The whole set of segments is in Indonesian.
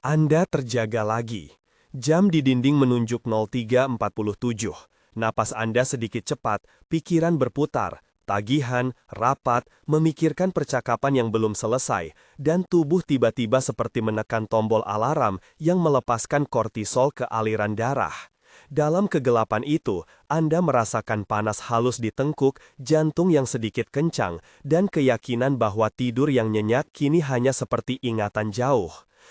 Anda terjaga lagi. Jam di dinding menunjuk 03.47. Napas Anda sedikit cepat, pikiran berputar, tagihan, rapat, memikirkan percakapan yang belum selesai, dan tubuh tiba-tiba seperti menekan tombol alarm yang melepaskan kortisol ke aliran darah. Dalam kegelapan itu, Anda merasakan panas halus di tengkuk, jantung yang sedikit kencang, dan keyakinan bahwa tidur yang nyenyak kini hanya seperti ingatan jauh.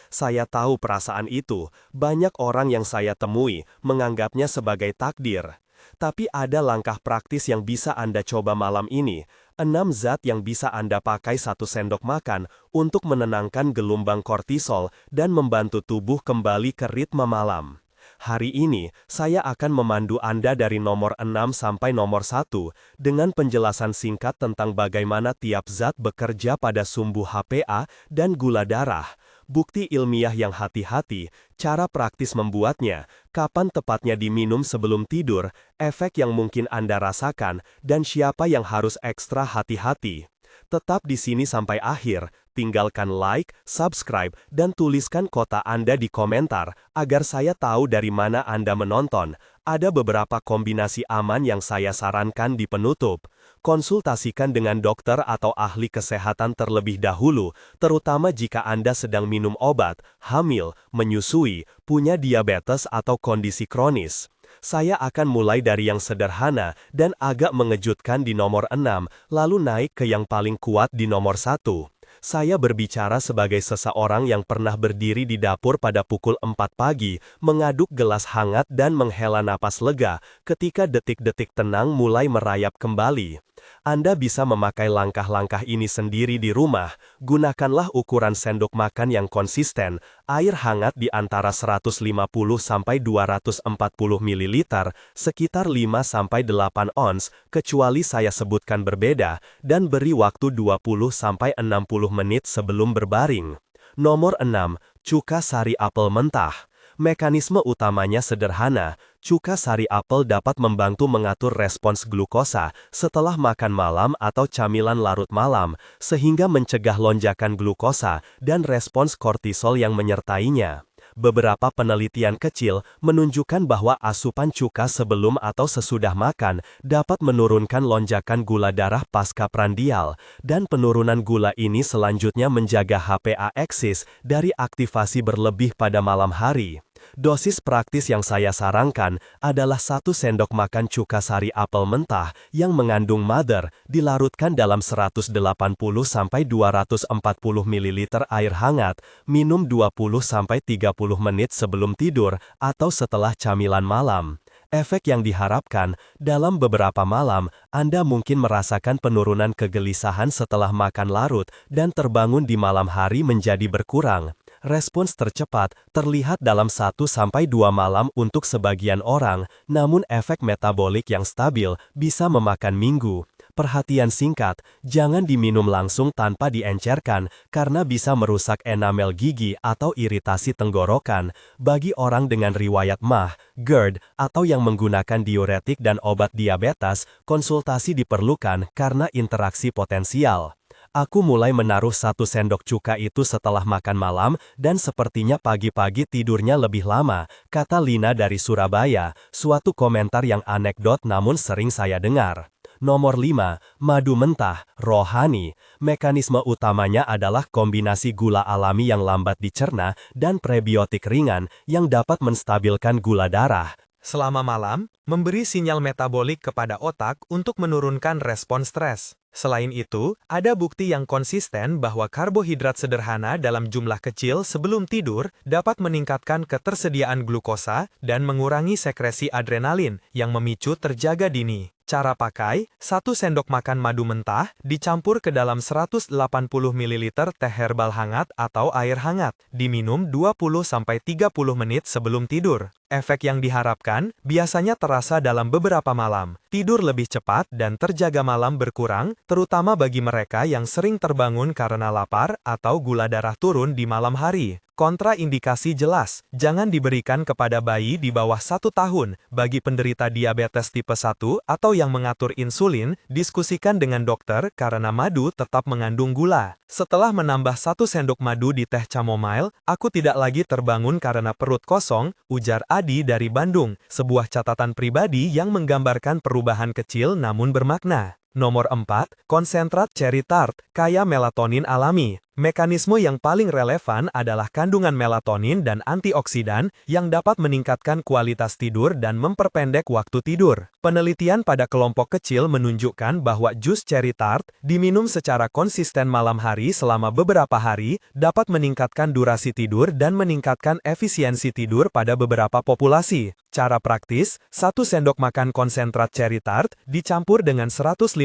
Saya tahu perasaan itu, banyak orang yang saya temui menganggapnya sebagai takdir. Tapi ada langkah praktis yang bisa Anda coba malam ini, 6 zat yang bisa Anda pakai 1 sendok makan untuk menenangkan gelombang kortisol dan membantu tubuh kembali ke ritme malam. Hari ini, saya akan memandu Anda dari nomor 6 sampai nomor 1, dengan penjelasan singkat tentang bagaimana tiap zat bekerja pada sumbu HPA dan gula darah, bukti ilmiah yang hati-hati, cara praktis membuatnya, kapan tepatnya diminum sebelum tidur, efek yang mungkin Anda rasakan, dan siapa yang harus ekstra hati-hati. Tetap di sini sampai akhir, tinggalkan like, subscribe, dan tuliskan kota Anda di komentar, agar saya tahu dari mana Anda menonton. Ada beberapa kombinasi aman yang saya sarankan di penutup. Konsultasikan dengan dokter atau ahli kesehatan terlebih dahulu, terutama jika Anda sedang minum obat, hamil, menyusui, punya diabetes atau kondisi kronis. Saya akan mulai dari yang sederhana dan agak mengejutkan di nomor 6, lalu naik ke yang paling kuat di nomor 1. Saya berbicara sebagai seseorang yang pernah berdiri di dapur pada pukul 4 pagi, mengaduk gelas hangat dan menghela napas lega ketika detik-detik tenang mulai merayap kembali. Anda bisa memakai langkah-langkah ini sendiri di rumah. Gunakanlah ukuran sendok makan yang konsisten, air hangat di antara 150 sampai 240 ml, sekitar 5 sampai 8 ons, kecuali saya sebutkan berbeda, dan beri waktu 20 sampai 60 menit sebelum berbaring. Nomor 6, cuka sari apel mentah. Mekanisme utamanya sederhana, cuka sari apel dapat membantu mengatur respons glukosa setelah makan malam atau camilan larut malam, sehingga mencegah lonjakan glukosa dan respons kortisol yang menyertainya. Beberapa penelitian kecil menunjukkan bahwa asupan cuka sebelum atau sesudah makan dapat menurunkan lonjakan gula darah paskaprandial, dan penurunan gula ini selanjutnya menjaga HPA eksis dari aktivasi berlebih pada malam hari. Dosis praktis yang saya sarankan adalah 1 sendok makan cuka sari apel mentah yang mengandung mother, dilarutkan dalam 180 sampai 240 ml air hangat, minum 20 sampai 30 menit sebelum tidur atau setelah camilan malam. Efek yang diharapkan, dalam beberapa malam, Anda mungkin merasakan penurunan kegelisahan setelah makan larut dan terbangun di malam hari menjadi berkurang. Respons tercepat terlihat dalam 1 sampai 2 malam untuk sebagian orang, namun efek metabolik yang stabil bisa memakan minggu. Perhatian singkat, jangan diminum langsung tanpa diencerkan, karena bisa merusak enamel gigi atau iritasi tenggorokan. Bagi orang dengan riwayat MAH, GERD, atau yang menggunakan diuretik dan obat diabetes, konsultasi diperlukan karena interaksi potensial. Aku mulai menaruh 1 sendok cuka itu setelah makan malam, dan sepertinya pagi-pagi tidurnya lebih lama, kata Lina dari Surabaya, suatu komentar yang anekdot namun sering saya dengar. Nomor 5, madu mentah, rohani. Mekanisme utamanya adalah kombinasi gula alami yang lambat dicerna dan prebiotik ringan yang dapat menstabilkan gula darah. Selama malam, memberi sinyal metabolik kepada otak untuk menurunkan respon stres. Selain itu, ada bukti yang konsisten bahwa karbohidrat sederhana dalam jumlah kecil sebelum tidur dapat meningkatkan ketersediaan glukosa dan mengurangi sekresi adrenalin yang memicu terjaga dini. Cara pakai, 1 sendok makan madu mentah dicampur ke dalam 180 ml teh herbal hangat atau air hangat, diminum 20-30 menit sebelum tidur. Efek yang diharapkan biasanya terasa dalam beberapa malam. Tidur lebih cepat dan terjaga malam berkurang, terutama bagi mereka yang sering terbangun karena lapar atau gula darah turun di malam hari. Kontraindikasi jelas, jangan diberikan kepada bayi di bawah 1 tahun. Bagi penderita diabetes tipe 1 atau yang mengatur insulin, diskusikan dengan dokter karena madu tetap mengandung gula. Setelah menambah 1 sendok madu di teh chamomile, aku tidak lagi terbangun karena perut kosong, ujar Adi dari Bandung, sebuah catatan pribadi yang menggambarkan perubahan kecil namun bermakna. Nomor 4, konsentrat cherry tart, kaya melatonin alami. Mekanisme yang paling relevan adalah kandungan melatonin dan antioksidan yang dapat meningkatkan kualitas tidur dan memperpendek waktu tidur. Penelitian pada kelompok kecil menunjukkan bahwa jus cherry tart diminum secara konsisten malam hari selama beberapa hari dapat meningkatkan durasi tidur dan meningkatkan efisiensi tidur pada beberapa populasi. Cara praktis, 1 sendok makan konsentrat cherry tart dicampur dengan 150-200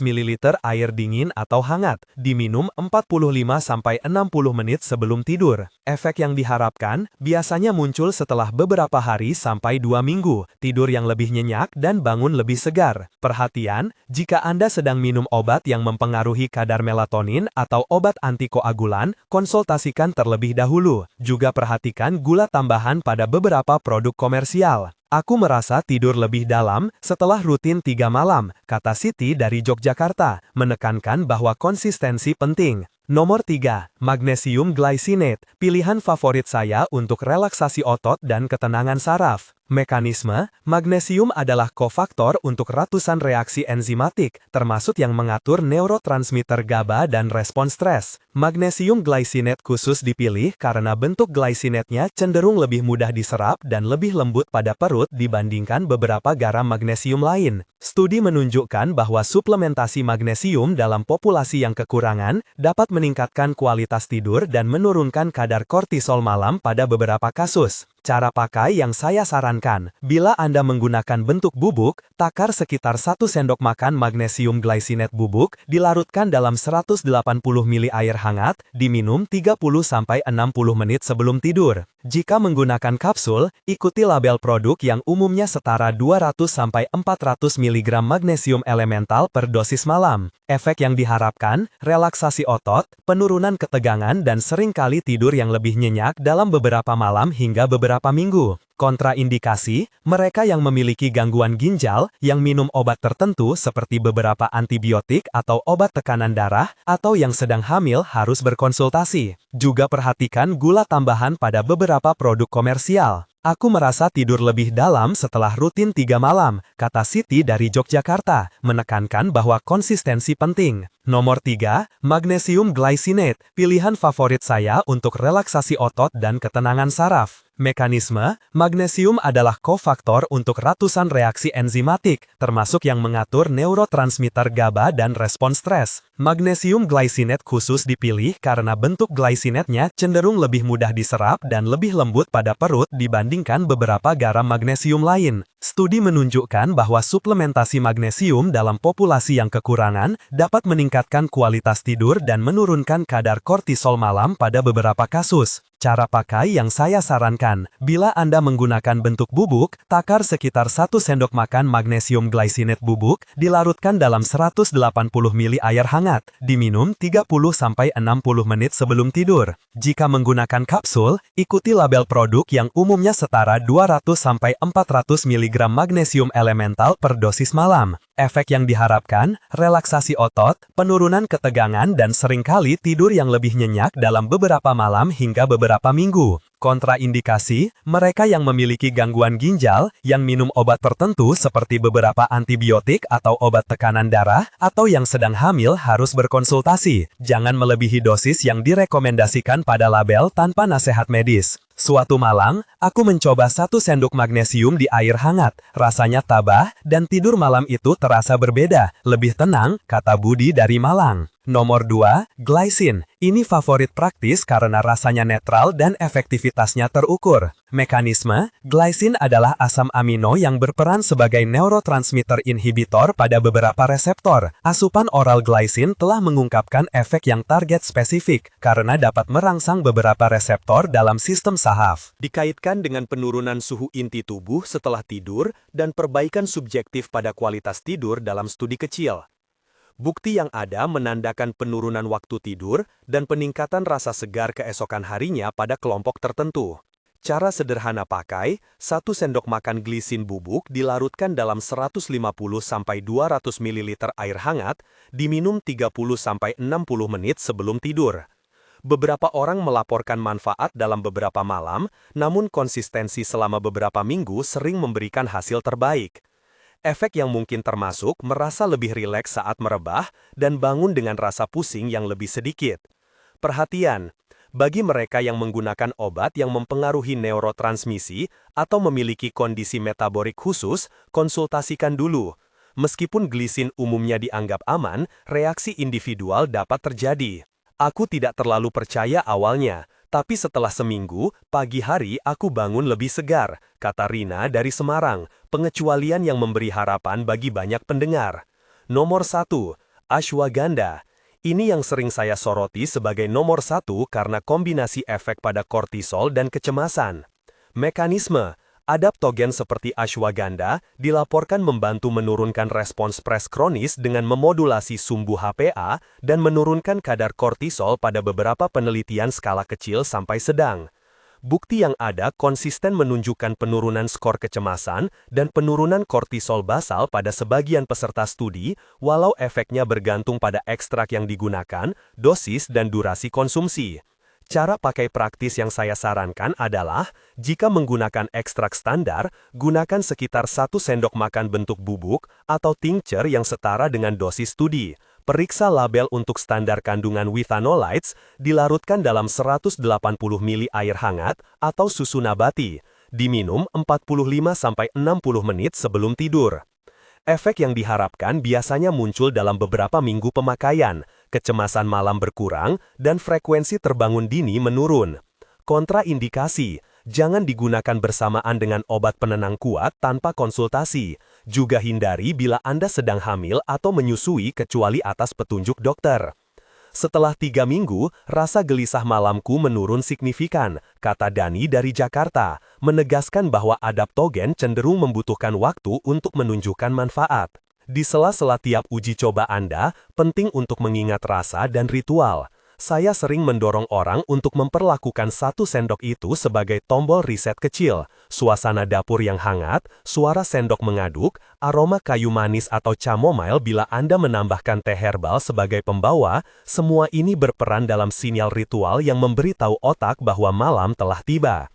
ml air dingin atau hangat, diminum 45-60 menit sebelum tidur. Efek yang diharapkan biasanya muncul setelah beberapa hari sampai 2 minggu, tidur yang lebih nyenyak dan bangun lebih segar. Perhatian, jika Anda sedang minum obat yang mempengaruhi kadar melatonin atau obat antikoagulan, konsultasikan terlebih dahulu. Juga perhatikan gula tambahan pada beberapa produk komersial. Aku merasa tidur lebih dalam setelah rutin 3 malam, kata Siti dari Yogyakarta, menekankan bahwa konsistensi penting. Nomor 3, magnesium glycinate, pilihan favorit saya untuk relaksasi otot dan ketenangan saraf. Mekanisme, magnesium adalah kofaktor untuk ratusan reaksi enzimatik, termasuk yang mengatur neurotransmitter GABA dan respons stres. Magnesium glycinate khusus dipilih karena bentuk glycinate-nya cenderung lebih mudah diserap dan lebih lembut pada perut dibandingkan beberapa garam magnesium lain. Studi menunjukkan bahwa suplementasi magnesium dalam populasi yang kekurangan dapat meningkatkan kualitas tidur dan menurunkan kadar kortisol malam pada beberapa kasus. Cara pakai yang saya sarankan, bila Anda menggunakan bentuk bubuk, takar sekitar 1 sendok makan magnesium glycinate bubuk, dilarutkan dalam 180 ml air hangat, diminum 30-60 menit sebelum tidur. Jika menggunakan kapsul, ikuti label produk yang umumnya setara 200-400 mg magnesium elemental per dosis malam. Efek yang diharapkan, relaksasi otot, penurunan ketegangan dan seringkali tidur yang lebih nyenyak dalam beberapa malam hingga beberapa minggu. Kontraindikasi, mereka yang memiliki gangguan ginjal, yang minum obat tertentu seperti beberapa antibiotik atau obat tekanan darah, atau yang sedang hamil harus berkonsultasi. Juga perhatikan gula tambahan pada beberapa produk komersial. Aku merasa tidur lebih dalam setelah rutin 3 malam, kata Siti dari Yogyakarta, menekankan bahwa konsistensi penting. Nomor 3, magnesium glycinate, pilihan favorit saya untuk relaksasi otot dan ketenangan saraf. Mekanisme, magnesium adalah kofaktor untuk ratusan reaksi enzimatik, termasuk yang mengatur neurotransmitter GABA dan respons stres. Magnesium glycinate khusus dipilih karena bentuk glycinate-nya cenderung lebih mudah diserap dan lebih lembut pada perut dibandingkan beberapa garam magnesium lain. Studi menunjukkan bahwa suplementasi magnesium dalam populasi yang kekurangan dapat meningkatkan kualitas tidur dan menurunkan kadar kortisol malam pada beberapa kasus. Cara pakai yang saya sarankan, bila Anda menggunakan bentuk bubuk, takar sekitar 1 sendok makan magnesium glycinate bubuk, dilarutkan dalam 180 ml air hangat, diminum 30-60 menit sebelum tidur. Jika menggunakan kapsul, ikuti label produk yang umumnya setara 200-400 mg magnesium elemental per dosis malam. Efek yang diharapkan, relaksasi otot, penurunan ketegangan dan seringkali tidur yang lebih nyenyak dalam beberapa malam hingga beberapa minggu. Kontraindikasi, mereka yang memiliki gangguan ginjal, yang minum obat tertentu seperti beberapa antibiotik atau obat tekanan darah, atau yang sedang hamil harus berkonsultasi. Jangan melebihi dosis yang direkomendasikan pada label tanpa nasihat medis. Suatu malam, aku mencoba 1 sendok magnesium di air hangat. Rasanya tabah, dan tidur malam itu terasa berbeda, lebih tenang, kata Budi dari Malang. Nomor 2, glycine. Ini favorit praktis karena rasanya netral dan efektivitasnya terukur. Mekanisme, glycine adalah asam amino yang berperan sebagai neurotransmitter inhibitor pada beberapa reseptor. Asupan oral glycine telah mengungkapkan efek yang target spesifik karena dapat merangsang beberapa reseptor dalam sistem sahaf. Dikaitkan dengan penurunan suhu inti tubuh setelah tidur dan perbaikan subjektif pada kualitas tidur dalam studi kecil. Bukti yang ada menandakan penurunan waktu tidur dan peningkatan rasa segar keesokan harinya pada kelompok tertentu. Cara sederhana pakai, 1 sendok makan glisin bubuk dilarutkan dalam 150-200 ml air hangat, diminum 30-60 menit sebelum tidur. Beberapa orang melaporkan manfaat dalam beberapa malam, namun konsistensi selama beberapa minggu sering memberikan hasil terbaik. Efek yang mungkin termasuk merasa lebih rileks saat merebah dan bangun dengan rasa pusing yang lebih sedikit. Perhatian, bagi mereka yang menggunakan obat yang mempengaruhi neurotransmisi atau memiliki kondisi metabolik khusus, konsultasikan dulu. Meskipun glisin umumnya dianggap aman, reaksi individual dapat terjadi. Aku tidak terlalu percaya awalnya, tapi setelah seminggu, pagi hari aku bangun lebih segar, kata Rina dari Semarang, pengecualian yang memberi harapan bagi banyak pendengar. Nomor 1. Ashwagandha. Ini yang sering saya soroti sebagai nomor 1 karena kombinasi efek pada kortisol dan kecemasan. Mekanisme. Adaptogen seperti ashwagandha dilaporkan membantu menurunkan respons stres kronis dengan memodulasi sumbu HPA dan menurunkan kadar kortisol pada beberapa penelitian skala kecil sampai sedang. Bukti yang ada konsisten menunjukkan penurunan skor kecemasan dan penurunan kortisol basal pada sebagian peserta studi, walau efeknya bergantung pada ekstrak yang digunakan, dosis dan durasi konsumsi. Cara pakai praktis yang saya sarankan adalah, jika menggunakan ekstrak standar, gunakan sekitar 1 sendok makan bentuk bubuk atau tincture yang setara dengan dosis studi. Periksa label untuk standar kandungan withanolides, dilarutkan dalam 180 ml air hangat atau susu nabati. Diminum 45-60 menit sebelum tidur. Efek yang diharapkan biasanya muncul dalam beberapa minggu pemakaian, kecemasan malam berkurang, dan frekuensi terbangun dini menurun. Kontraindikasi, jangan digunakan bersamaan dengan obat penenang kuat tanpa konsultasi. Juga hindari bila Anda sedang hamil atau menyusui kecuali atas petunjuk dokter. Setelah 3 minggu, rasa gelisah malamku menurun signifikan, kata Dani dari Jakarta, menegaskan bahwa adaptogen cenderung membutuhkan waktu untuk menunjukkan manfaat. Di sela-sela tiap uji coba Anda, penting untuk mengingat rasa dan ritual. Saya sering mendorong orang untuk memperlakukan 1 sendok itu sebagai tombol reset kecil, suasana dapur yang hangat, suara sendok mengaduk, aroma kayu manis atau chamomile bila Anda menambahkan teh herbal sebagai pembawa, semua ini berperan dalam sinyal ritual yang memberitahu otak bahwa malam telah tiba.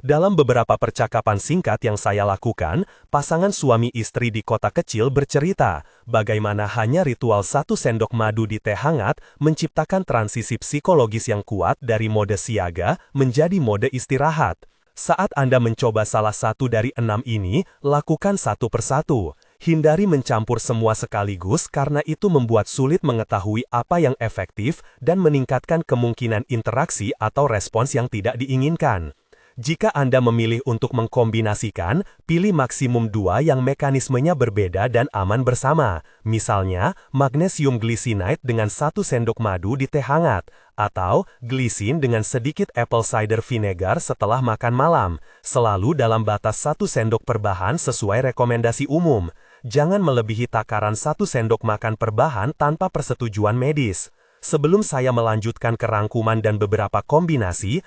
Dalam beberapa percakapan singkat yang saya lakukan, pasangan suami istri di kota kecil bercerita bagaimana hanya ritual 1 sendok madu di teh hangat menciptakan transisi psikologis yang kuat dari mode siaga menjadi mode istirahat. Saat Anda mencoba salah satu dari 6 ini, lakukan satu persatu. Hindari mencampur semua sekaligus karena itu membuat sulit mengetahui apa yang efektif dan meningkatkan kemungkinan interaksi atau respons yang tidak diinginkan. Jika Anda memilih untuk mengkombinasikan, pilih maksimum 2 yang mekanismenya berbeda dan aman bersama. Misalnya, magnesium glycinate dengan 1 sendok madu di teh hangat, atau glisin dengan sedikit apple cider vinegar setelah makan malam, selalu dalam batas 1 sendok per bahan sesuai rekomendasi umum. Jangan melebihi takaran 1 sendok makan per bahan tanpa persetujuan medis. Sebelum saya melanjutkan ke rangkuman dan beberapa kombinasi,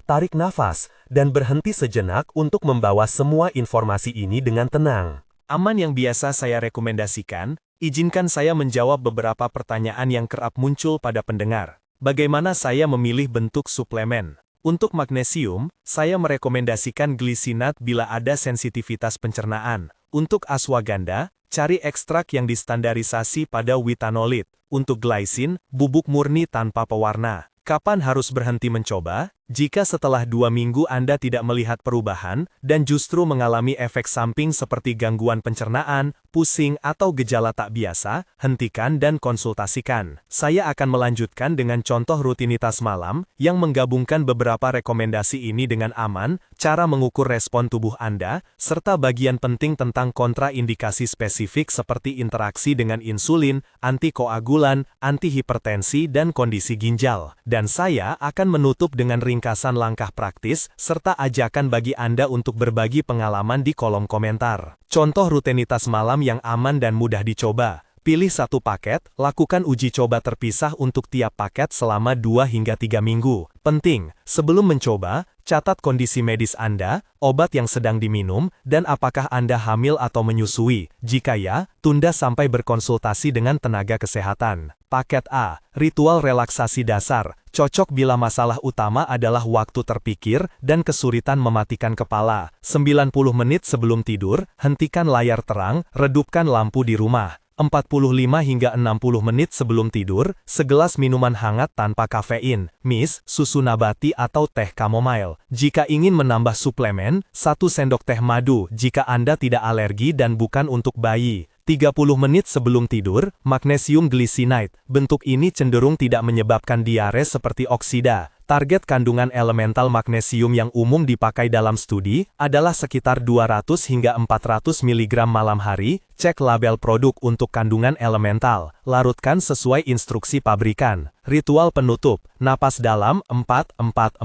tarik nafas, dan berhenti sejenak untuk membawa semua informasi ini dengan tenang. Aman yang biasa saya rekomendasikan, izinkan saya menjawab beberapa pertanyaan yang kerap muncul pada pendengar. Bagaimana saya memilih bentuk suplemen? Untuk magnesium, saya merekomendasikan glisinat bila ada sensitivitas pencernaan. Untuk ashwagandha, cari ekstrak yang distandarisasi pada withanolid. Untuk glycine, bubuk murni tanpa pewarna. Kapan harus berhenti mencoba? Jika setelah 2 minggu Anda tidak melihat perubahan, dan justru mengalami efek samping seperti gangguan pencernaan, pusing, atau gejala tak biasa, hentikan dan konsultasikan. Saya akan melanjutkan dengan contoh rutinitas malam, yang menggabungkan beberapa rekomendasi ini dengan aman, cara mengukur respon tubuh Anda, serta bagian penting tentang kontraindikasi spesifik seperti interaksi dengan insulin, antikoagulan, antihipertensi, dan kondisi ginjal. Dan saya akan menutup dengan ringkasan langkah praktis, serta ajakan bagi Anda untuk berbagi pengalaman di kolom komentar. Contoh rutinitas malam yang aman dan mudah dicoba. Pilih satu paket, lakukan uji coba terpisah untuk tiap paket selama 2 hingga 3 minggu. Penting, sebelum mencoba, catat kondisi medis Anda, obat yang sedang diminum, dan apakah Anda hamil atau menyusui. Jika ya, tunda sampai berkonsultasi dengan tenaga kesehatan. Paket A, ritual relaksasi dasar, cocok bila masalah utama adalah waktu terpikir dan kesulitan mematikan kepala. 90 menit sebelum tidur, hentikan layar terang, redupkan lampu di rumah. 45 hingga 60 menit sebelum tidur, segelas minuman hangat tanpa kafein, mis, susu nabati atau teh chamomile. Jika ingin menambah suplemen, 1 sendok teh madu jika Anda tidak alergi dan bukan untuk bayi. 30 menit sebelum tidur, magnesium glycinate. Bentuk ini cenderung tidak menyebabkan diare seperti oksida. Target kandungan elemental magnesium yang umum dipakai dalam studi adalah sekitar 200 hingga 400 mg malam hari. Cek label produk untuk kandungan elemental. Larutkan sesuai instruksi pabrikan. Ritual penutup. Napas dalam 4-4-4.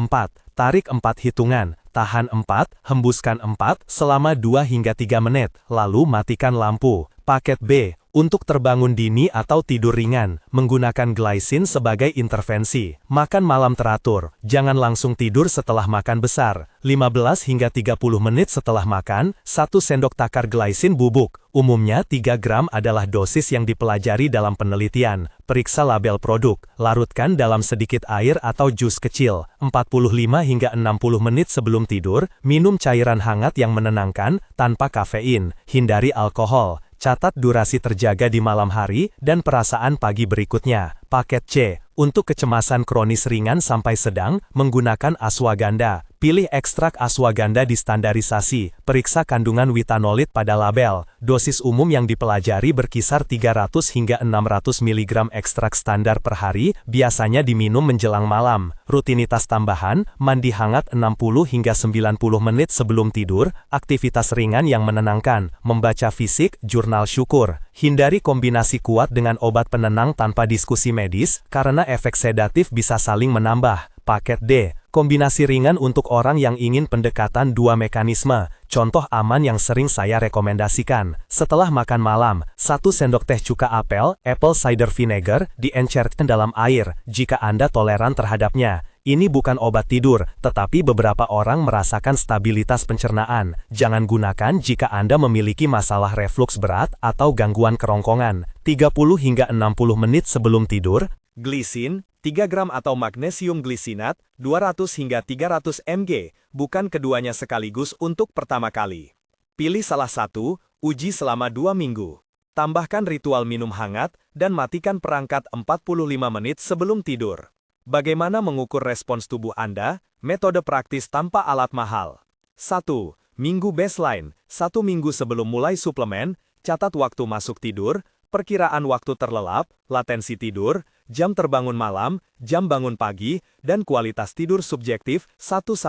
Tarik 4 hitungan. Tahan 4, hembuskan 4 selama 2 hingga 3 menit. Lalu matikan lampu. Paket B. Untuk terbangun dini atau tidur ringan, menggunakan glycin sebagai intervensi. Makan malam teratur, jangan langsung tidur setelah makan besar. 15 hingga 30 menit setelah makan, 1 sendok takar glycin bubuk. Umumnya 3 gram adalah dosis yang dipelajari dalam penelitian. Periksa label produk, larutkan dalam sedikit air atau jus kecil. 45 hingga 60 menit sebelum tidur, minum cairan hangat yang menenangkan, tanpa kafein. Hindari alkohol. Catat durasi terjaga di malam hari dan perasaan pagi berikutnya. Paket C. Untuk kecemasan kronis ringan sampai sedang, menggunakan ashwagandha. Pilih ekstrak ashwagandha distandarisasi. Periksa kandungan witanolit pada label. Dosis umum yang dipelajari berkisar 300 hingga 600 mg ekstrak standar per hari, biasanya diminum menjelang malam. Rutinitas tambahan, mandi hangat 60 hingga 90 menit sebelum tidur, aktivitas ringan yang menenangkan, membaca fisik, jurnal syukur. Hindari kombinasi kuat dengan obat penenang tanpa diskusi medis, karena efek sedatif bisa saling menambah. Paket D. Kombinasi ringan untuk orang yang ingin pendekatan 2 mekanisme. Contoh aman yang sering saya rekomendasikan. Setelah makan malam, 1 sendok teh cuka apel, apple cider vinegar, diencerkan dalam air, jika Anda toleran terhadapnya. Ini bukan obat tidur, tetapi beberapa orang merasakan stabilitas pencernaan. Jangan gunakan jika Anda memiliki masalah refluks berat atau gangguan kerongkongan. 30 hingga 60 menit sebelum tidur, Glisin, 3 gram atau magnesium glisinat, 200 hingga 300 mg, bukan keduanya sekaligus untuk pertama kali. Pilih salah satu, uji selama 2 minggu. Tambahkan ritual minum hangat, dan matikan perangkat 45 menit sebelum tidur. Bagaimana mengukur respons tubuh Anda? Metode praktis tanpa alat mahal. 1. Minggu baseline. 1 minggu sebelum mulai suplemen, catat waktu masuk tidur, perkiraan waktu terlelap, latensi tidur, jam terbangun malam, jam bangun pagi, dan kualitas tidur subjektif 1-10.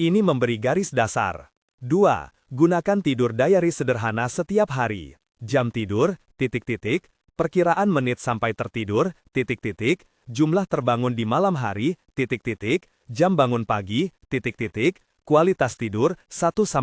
Ini memberi garis dasar. 2. Gunakan tidur diary sederhana setiap hari. Jam tidur, perkiraan menit sampai tertidur, jumlah terbangun di malam hari, jam bangun pagi, kualitas tidur 1-10.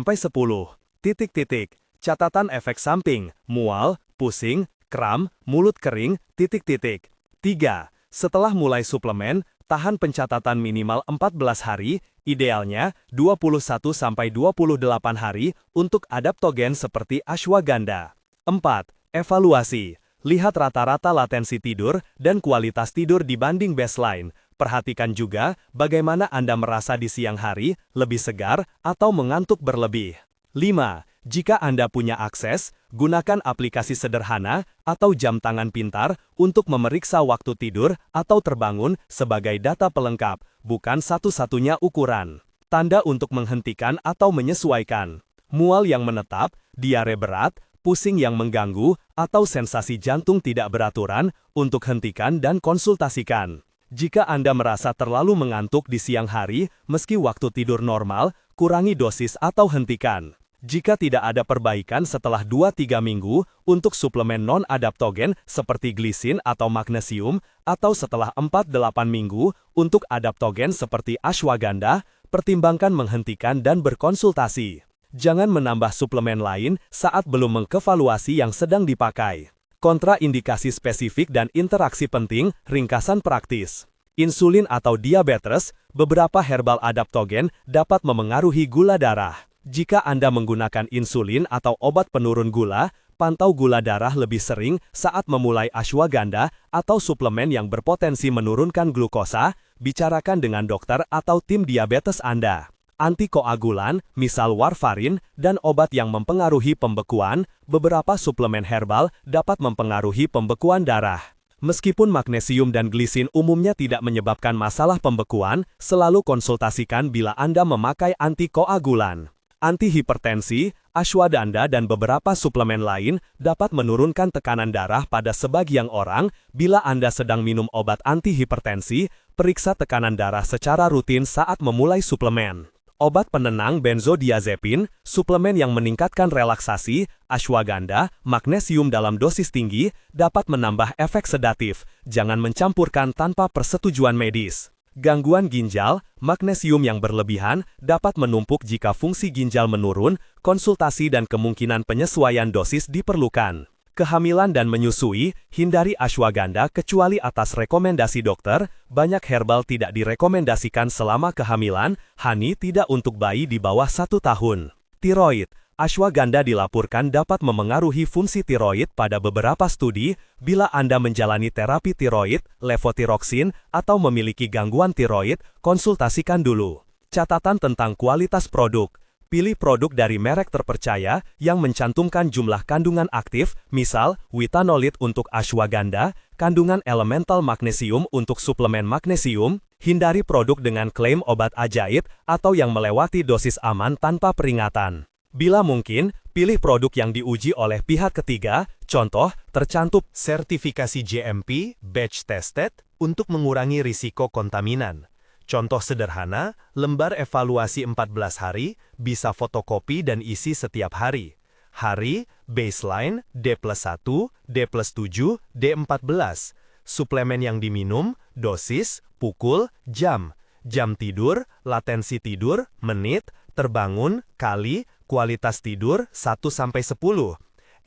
Catatan efek samping, mual, pusing, kram, mulut kering, 3. Setelah mulai suplemen, tahan pencatatan minimal 14 hari, idealnya 21-28 hari, untuk adaptogen seperti ashwagandha. 4. Evaluasi. Lihat rata-rata latensi tidur dan kualitas tidur dibanding baseline. Perhatikan juga bagaimana Anda merasa di siang hari, lebih segar, atau mengantuk berlebih. 5. Jika Anda punya akses, gunakan aplikasi sederhana atau jam tangan pintar untuk memeriksa waktu tidur atau terbangun sebagai data pelengkap, bukan satu-satunya ukuran. Tanda untuk menghentikan atau menyesuaikan. Mual yang menetap, diare berat, pusing yang mengganggu, atau sensasi jantung tidak beraturan, untuk hentikan dan konsultasikan. Jika Anda merasa terlalu mengantuk di siang hari, meski waktu tidur normal, kurangi dosis atau hentikan. Jika tidak ada perbaikan setelah 2-3 minggu, untuk suplemen non-adaptogen seperti glisin atau magnesium, atau setelah 4-8 minggu, untuk adaptogen seperti ashwagandha, pertimbangkan menghentikan dan berkonsultasi. Jangan menambah suplemen lain saat belum mengevaluasi yang sedang dipakai. Kontraindikasi spesifik dan interaksi penting, ringkasan praktis. Insulin atau diabetes, beberapa herbal adaptogen dapat memengaruhi gula darah. Jika Anda menggunakan insulin atau obat penurun gula, pantau gula darah lebih sering saat memulai ashwagandha atau suplemen yang berpotensi menurunkan glukosa, bicarakan dengan dokter atau tim diabetes Anda. Antikoagulan, misal warfarin, dan obat yang mempengaruhi pembekuan, beberapa suplemen herbal dapat mempengaruhi pembekuan darah. Meskipun magnesium dan glisin umumnya tidak menyebabkan masalah pembekuan, selalu konsultasikan bila Anda memakai antikoagulan. Antihipertensi, ashwagandha dan beberapa suplemen lain dapat menurunkan tekanan darah pada sebagian orang. Bila Anda sedang minum obat antihipertensi, periksa tekanan darah secara rutin saat memulai suplemen. Obat penenang benzodiazepin, suplemen yang meningkatkan relaksasi, ashwagandha, magnesium dalam dosis tinggi, dapat menambah efek sedatif. Jangan mencampurkan tanpa persetujuan medis. Gangguan ginjal, magnesium yang berlebihan dapat menumpuk jika fungsi ginjal menurun, konsultasi dan kemungkinan penyesuaian dosis diperlukan. Kehamilan dan menyusui, hindari ashwagandha kecuali atas rekomendasi dokter. Banyak herbal tidak direkomendasikan selama kehamilan, honey tidak untuk bayi di bawah 1 tahun. Tiroid, ashwagandha dilaporkan dapat memengaruhi fungsi tiroid pada beberapa studi. Bila Anda menjalani terapi tiroid, levotiroxin, atau memiliki gangguan tiroid, konsultasikan dulu. Catatan tentang kualitas produk. Pilih produk dari merek terpercaya yang mencantumkan jumlah kandungan aktif, misal witanolit untuk ashwagandha, kandungan elemental magnesium untuk suplemen magnesium. Hindari produk dengan klaim obat ajaib atau yang melewati dosis aman tanpa peringatan. Bila mungkin, pilih produk yang diuji oleh pihak ketiga, contoh, tercantum sertifikasi GMP, batch tested, untuk mengurangi risiko kontaminan. Contoh sederhana, lembar evaluasi 14 hari, bisa fotokopi dan isi setiap hari. Hari, baseline, D+1, D+7, D14. Suplemen yang diminum, dosis, pukul, jam. Jam tidur, latensi tidur, menit, terbangun, kali, kualitas tidur, 1-10.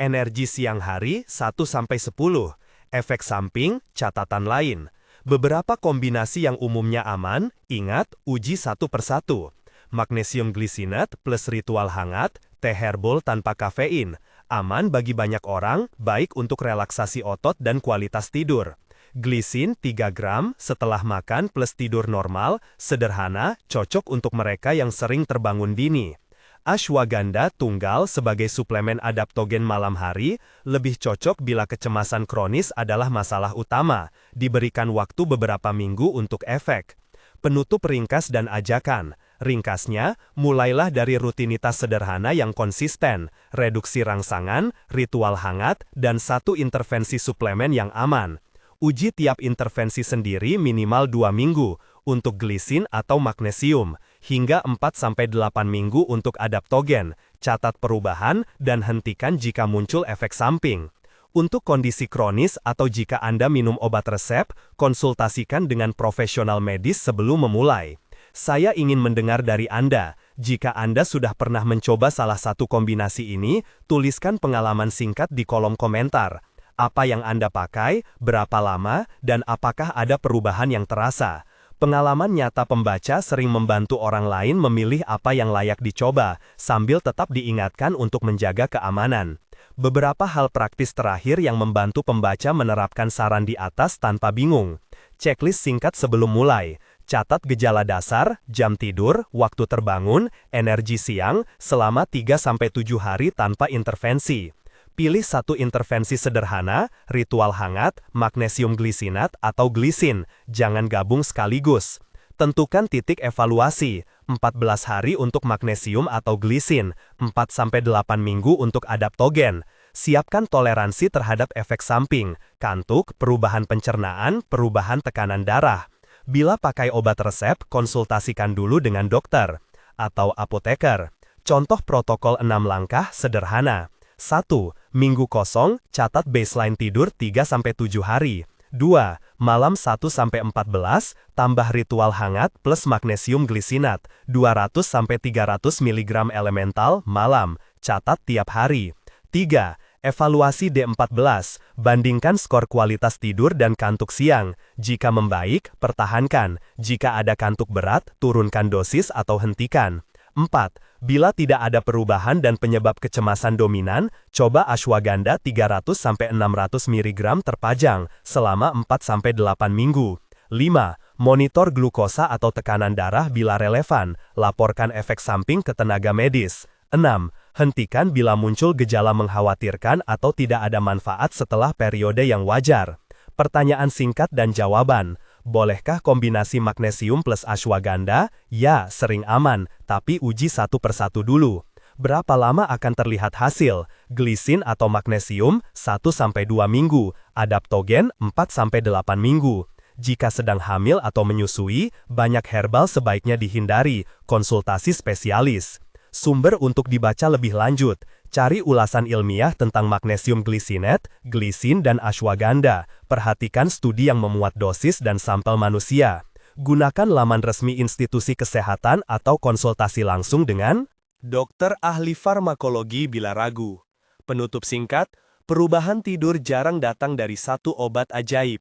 Energi siang hari, 1-10. Efek samping, catatan lain. Beberapa kombinasi yang umumnya aman, ingat, uji satu persatu. Magnesium glisinat plus ritual hangat, teh herbal tanpa kafein. Aman bagi banyak orang, baik untuk relaksasi otot dan kualitas tidur. Glisin 3 gram setelah makan plus tidur normal, sederhana, cocok untuk mereka yang sering terbangun dini. Ashwagandha tunggal sebagai suplemen adaptogen malam hari, lebih cocok bila kecemasan kronis adalah masalah utama, diberikan waktu beberapa minggu untuk efek. Penutup ringkas dan ajakan. Ringkasnya, mulailah dari rutinitas sederhana yang konsisten, reduksi rangsangan, ritual hangat, dan 1 intervensi suplemen yang aman. Uji tiap intervensi sendiri minimal 2 minggu, untuk glisin atau magnesium, hingga 4-8 minggu untuk adaptogen, catat perubahan, dan hentikan jika muncul efek samping. Untuk kondisi kronis atau jika Anda minum obat resep, konsultasikan dengan profesional medis sebelum memulai. Saya ingin mendengar dari Anda. Jika Anda sudah pernah mencoba salah satu kombinasi ini, tuliskan pengalaman singkat di kolom komentar. Apa yang Anda pakai, berapa lama, dan apakah ada perubahan yang terasa? Pengalaman nyata pembaca sering membantu orang lain memilih apa yang layak dicoba, sambil tetap diingatkan untuk menjaga keamanan. Beberapa hal praktis terakhir yang membantu pembaca menerapkan saran di atas tanpa bingung. Checklist singkat sebelum mulai. Catat gejala dasar, jam tidur, waktu terbangun, energi siang, selama 3-7 hari tanpa intervensi. Pilih 1 intervensi sederhana, ritual hangat, magnesium glisinat atau glisin, jangan gabung sekaligus. Tentukan titik evaluasi, 14 hari untuk magnesium atau glisin, 4-8 minggu untuk adaptogen. Siapkan toleransi terhadap efek samping, kantuk, perubahan pencernaan, perubahan tekanan darah. Bila pakai obat resep, konsultasikan dulu dengan dokter atau apoteker. Contoh protokol 6 langkah sederhana. 1. Minggu kosong, catat baseline tidur 3-7 hari. 2. Malam 1-14, tambah ritual hangat plus magnesium glisinat, 200-300 mg elemental, malam, catat tiap hari. 3. Evaluasi D14, bandingkan skor kualitas tidur dan kantuk siang. Jika membaik, pertahankan. Jika ada kantuk berat, turunkan dosis atau hentikan. 4. Bila tidak ada perubahan dan penyebab kecemasan dominan, coba ashwagandha 300-600 mg terpajang selama 4-8 minggu. 5. Monitor glukosa atau tekanan darah bila relevan. Laporkan efek samping ke tenaga medis. 6. Hentikan bila muncul gejala mengkhawatirkan atau tidak ada manfaat setelah periode yang wajar. Pertanyaan singkat dan jawaban. Bolehkah kombinasi magnesium plus ashwagandha? Ya, sering aman, tapi uji satu persatu dulu. Berapa lama akan terlihat hasil? Glisin atau magnesium 1-2 minggu, adaptogen 4-8 minggu. Jika sedang hamil atau menyusui, banyak herbal sebaiknya dihindari, konsultasi spesialis. Sumber untuk dibaca lebih lanjut. Cari ulasan ilmiah tentang magnesium glycinate, glisin, dan ashwagandha. Perhatikan studi yang memuat dosis dan sampel manusia. Gunakan laman resmi institusi kesehatan atau konsultasi langsung dengan dokter ahli farmakologi bila ragu. Penutup singkat, perubahan tidur jarang datang dari satu obat ajaib.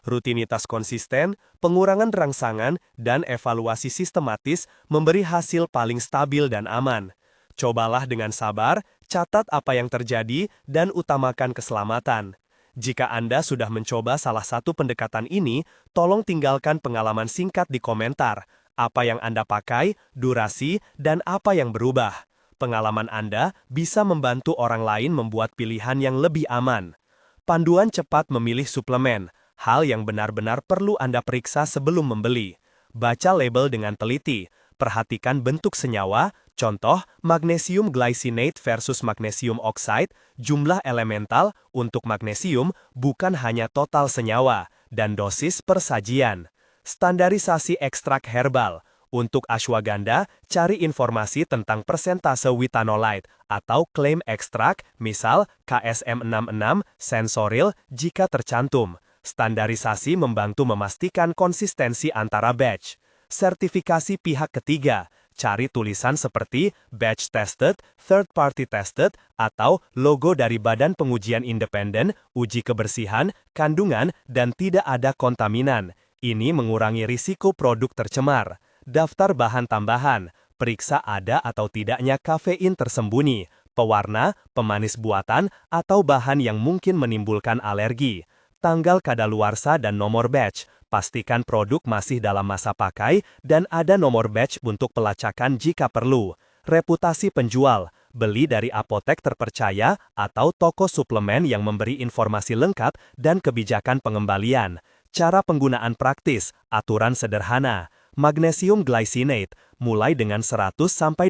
Rutinitas konsisten, pengurangan rangsangan, dan evaluasi sistematis memberi hasil paling stabil dan aman. Cobalah dengan sabar, catat apa yang terjadi, dan utamakan keselamatan. Jika Anda sudah mencoba salah satu pendekatan ini, tolong tinggalkan pengalaman singkat di komentar. Apa yang Anda pakai, durasi, dan apa yang berubah. Pengalaman Anda bisa membantu orang lain membuat pilihan yang lebih aman. Panduan cepat memilih suplemen. Hal yang benar-benar perlu Anda periksa sebelum membeli. Baca label dengan teliti. Perhatikan bentuk senyawa, contoh magnesium glycinate versus magnesium oxide, jumlah elemental untuk magnesium bukan hanya total senyawa, dan dosis per sajian. Standarisasi ekstrak herbal. Untuk ashwagandha, cari informasi tentang persentase witanolide atau klaim ekstrak, misal KSM66, sensoril jika tercantum. Standarisasi membantu memastikan konsistensi antara batch. Sertifikasi pihak ketiga. Cari tulisan seperti batch tested, third party tested, atau logo dari badan pengujian independen, uji kebersihan, kandungan, dan tidak ada kontaminan. Ini mengurangi risiko produk tercemar. Daftar bahan tambahan. Periksa ada atau tidaknya kafein tersembunyi, pewarna, pemanis buatan, atau bahan yang mungkin menimbulkan alergi. Tanggal kadaluarsa dan nomor batch. Pastikan produk masih dalam masa pakai dan ada nomor batch untuk pelacakan jika perlu. Reputasi penjual. Beli dari apotek terpercaya atau toko suplemen yang memberi informasi lengkap dan kebijakan pengembalian. Cara penggunaan praktis. Aturan sederhana. Magnesium glycinate, mulai dengan 100-200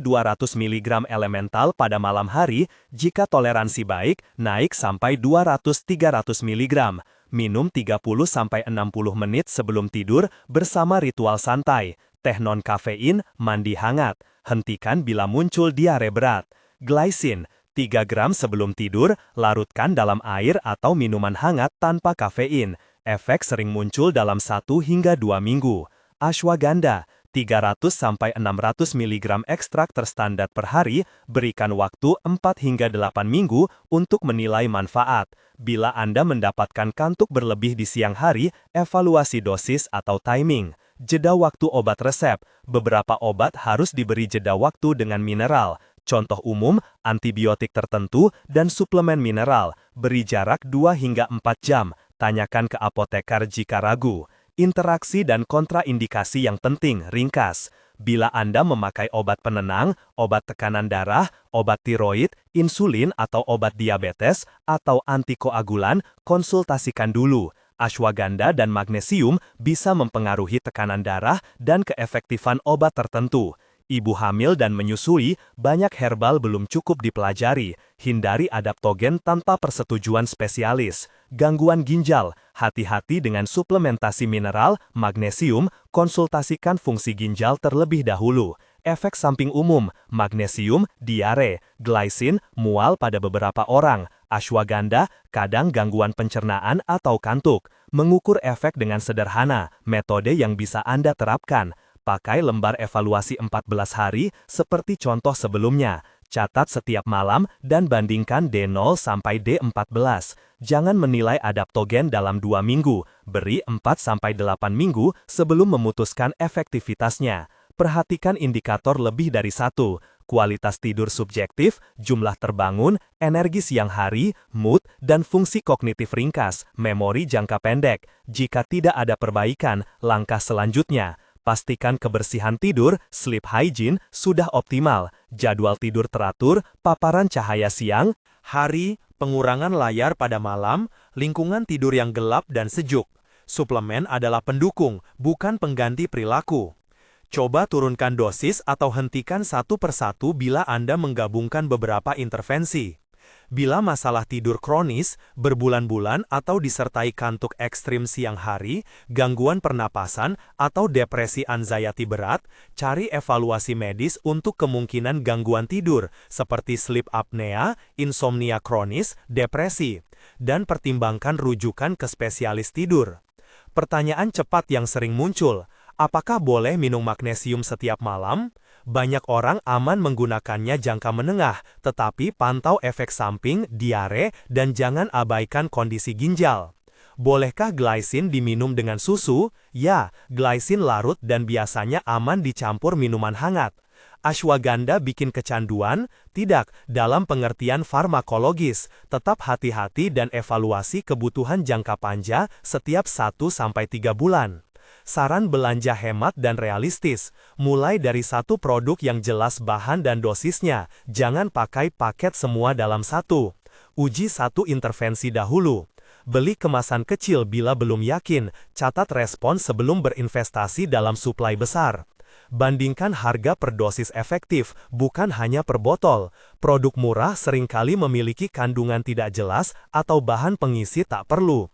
mg elemental pada malam hari, jika toleransi baik, naik sampai 200-300 mg. Minum 30-60 menit sebelum tidur bersama ritual santai. Teh non-kafein, mandi hangat. Hentikan bila muncul diare berat. Glycin, 3 gram sebelum tidur, larutkan dalam air atau minuman hangat tanpa kafein. Efek sering muncul dalam 1 hingga 2 minggu. Ashwagandha, 300-600 mg ekstrak terstandar per hari, berikan waktu 4 hingga 8 minggu untuk menilai manfaat. Bila Anda mendapatkan kantuk berlebih di siang hari, evaluasi dosis atau timing. Jeda waktu obat resep. Beberapa obat harus diberi jeda waktu dengan mineral. Contoh umum, antibiotik tertentu dan suplemen mineral. Beri jarak 2 hingga 4 jam. Tanyakan ke apoteker jika ragu. Interaksi dan kontraindikasi yang penting, ringkas. Bila Anda memakai obat penenang, obat tekanan darah, obat tiroid, insulin atau obat diabetes, atau antikoagulan, konsultasikan dulu. Ashwagandha dan magnesium bisa mempengaruhi tekanan darah dan keefektifan obat tertentu. Ibu hamil dan menyusui, banyak herbal belum cukup dipelajari. Hindari adaptogen tanpa persetujuan spesialis. Gangguan ginjal, hati-hati dengan suplementasi mineral, magnesium, konsultasikan fungsi ginjal terlebih dahulu. Efek samping umum, magnesium, diare, glycin, mual pada beberapa orang. Ashwagandha, kadang gangguan pencernaan atau kantuk. Mengukur efek dengan sederhana, metode yang bisa Anda terapkan. Pakai lembar evaluasi 14 hari, seperti contoh sebelumnya. Catat setiap malam dan bandingkan D0 sampai D14. Jangan menilai adaptogen dalam 2 minggu, beri 4-8 minggu sebelum memutuskan efektivitasnya. Perhatikan indikator lebih dari 1, kualitas tidur subjektif, jumlah terbangun, energi siang hari, mood, dan fungsi kognitif ringkas, memori jangka pendek. Jika tidak ada perbaikan, langkah selanjutnya, pastikan kebersihan tidur, sleep hygiene, sudah optimal, jadwal tidur teratur, paparan cahaya siang, hari, pengurangan layar pada malam, lingkungan tidur yang gelap dan sejuk. Suplemen adalah pendukung, bukan pengganti perilaku. Coba turunkan dosis atau hentikan satu persatu bila Anda menggabungkan beberapa intervensi. Bila masalah tidur kronis, berbulan-bulan atau disertai kantuk ekstrim siang hari, gangguan pernapasan, atau depresi anxiety berat, cari evaluasi medis untuk kemungkinan gangguan tidur, seperti sleep apnea, insomnia kronis, depresi, dan pertimbangkan rujukan ke spesialis tidur. Pertanyaan cepat yang sering muncul, apakah boleh minum magnesium setiap malam? Banyak orang aman menggunakannya jangka menengah, tetapi pantau efek samping, diare, dan jangan abaikan kondisi ginjal. Bolehkah glycine diminum dengan susu? Ya, glycine larut dan biasanya aman dicampur minuman hangat. Ashwagandha bikin kecanduan? Tidak, dalam pengertian farmakologis. Tetap hati-hati dan evaluasi kebutuhan jangka panjang setiap 1-3 bulan. Saran belanja hemat dan realistis. Mulai dari satu produk yang jelas bahan dan dosisnya. Jangan pakai paket semua dalam satu. Uji satu intervensi dahulu. Beli kemasan kecil bila belum yakin. Catat respon sebelum berinvestasi dalam suplai besar. Bandingkan harga per dosis efektif, bukan hanya per botol. Produk murah seringkali memiliki kandungan tidak jelas atau bahan pengisi tak perlu.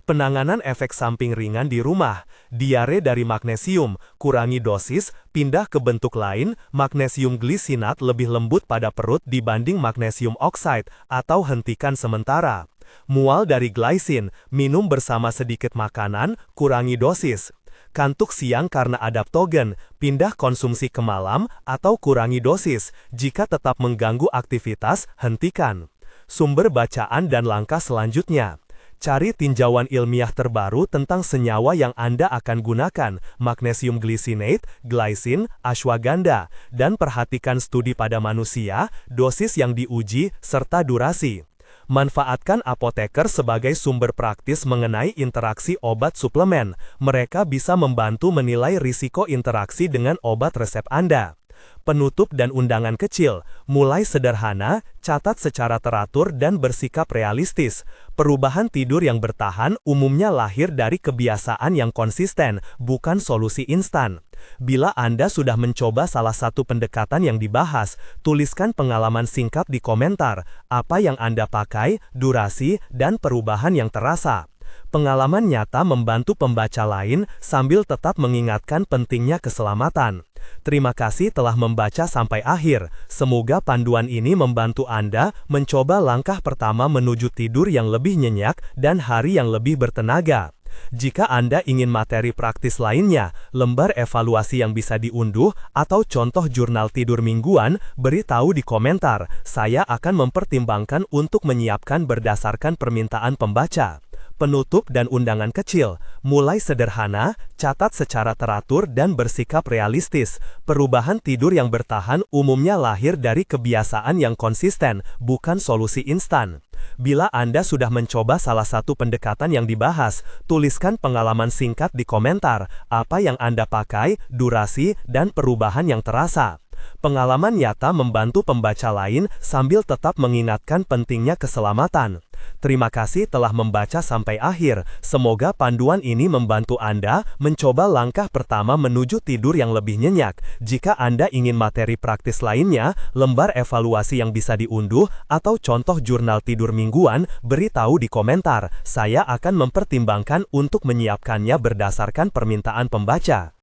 Penanganan efek samping ringan di rumah, diare dari magnesium, kurangi dosis, pindah ke bentuk lain, magnesium glisinat lebih lembut pada perut dibanding magnesium oxide, atau hentikan sementara. Mual dari glycine, minum bersama sedikit makanan, kurangi dosis. Kantuk siang karena adaptogen, pindah konsumsi ke malam, atau kurangi dosis. Jika tetap mengganggu aktivitas, hentikan. Sumber bacaan dan langkah selanjutnya. Cari tinjauan ilmiah terbaru tentang senyawa yang Anda akan gunakan, magnesium glycinate, glycine, ashwagandha, dan perhatikan studi pada manusia, dosis yang diuji, serta durasi. Manfaatkan apoteker sebagai sumber praktis mengenai interaksi obat suplemen. Mereka bisa membantu menilai risiko interaksi dengan obat resep Anda. Penutup dan undangan kecil, mulai sederhana, catat secara teratur dan bersikap realistis. Perubahan tidur yang bertahan umumnya lahir dari kebiasaan yang konsisten, bukan solusi instan. Bila Anda sudah mencoba salah satu pendekatan yang dibahas, tuliskan pengalaman singkat di komentar, apa yang Anda pakai, durasi, dan perubahan yang terasa. Pengalaman nyata membantu pembaca lain sambil tetap mengingatkan pentingnya keselamatan. Terima kasih telah membaca sampai akhir. Semoga panduan ini membantu Anda mencoba langkah pertama menuju tidur yang lebih nyenyak dan hari yang lebih bertenaga. Jika Anda ingin materi praktis lainnya, lembar evaluasi yang bisa diunduh, atau contoh jurnal tidur mingguan, beritahu di komentar. Saya akan mempertimbangkan untuk menyiapkan berdasarkan permintaan pembaca. Penutup dan undangan kecil, mulai sederhana, catat secara teratur dan bersikap realistis. Perubahan tidur yang bertahan umumnya lahir dari kebiasaan yang konsisten, bukan solusi instan. Bila Anda sudah mencoba salah satu pendekatan yang dibahas, tuliskan pengalaman singkat di komentar, apa yang Anda pakai, durasi, dan perubahan yang terasa. Pengalaman nyata membantu pembaca lain sambil tetap mengingatkan pentingnya keselamatan. Terima kasih telah membaca sampai akhir. Semoga panduan ini membantu Anda mencoba langkah pertama menuju tidur yang lebih nyenyak. Jika Anda ingin materi praktis lainnya, lembar evaluasi yang bisa diunduh, atau contoh jurnal tidur mingguan, beritahu di komentar. Saya akan mempertimbangkan untuk menyiapkannya berdasarkan permintaan pembaca.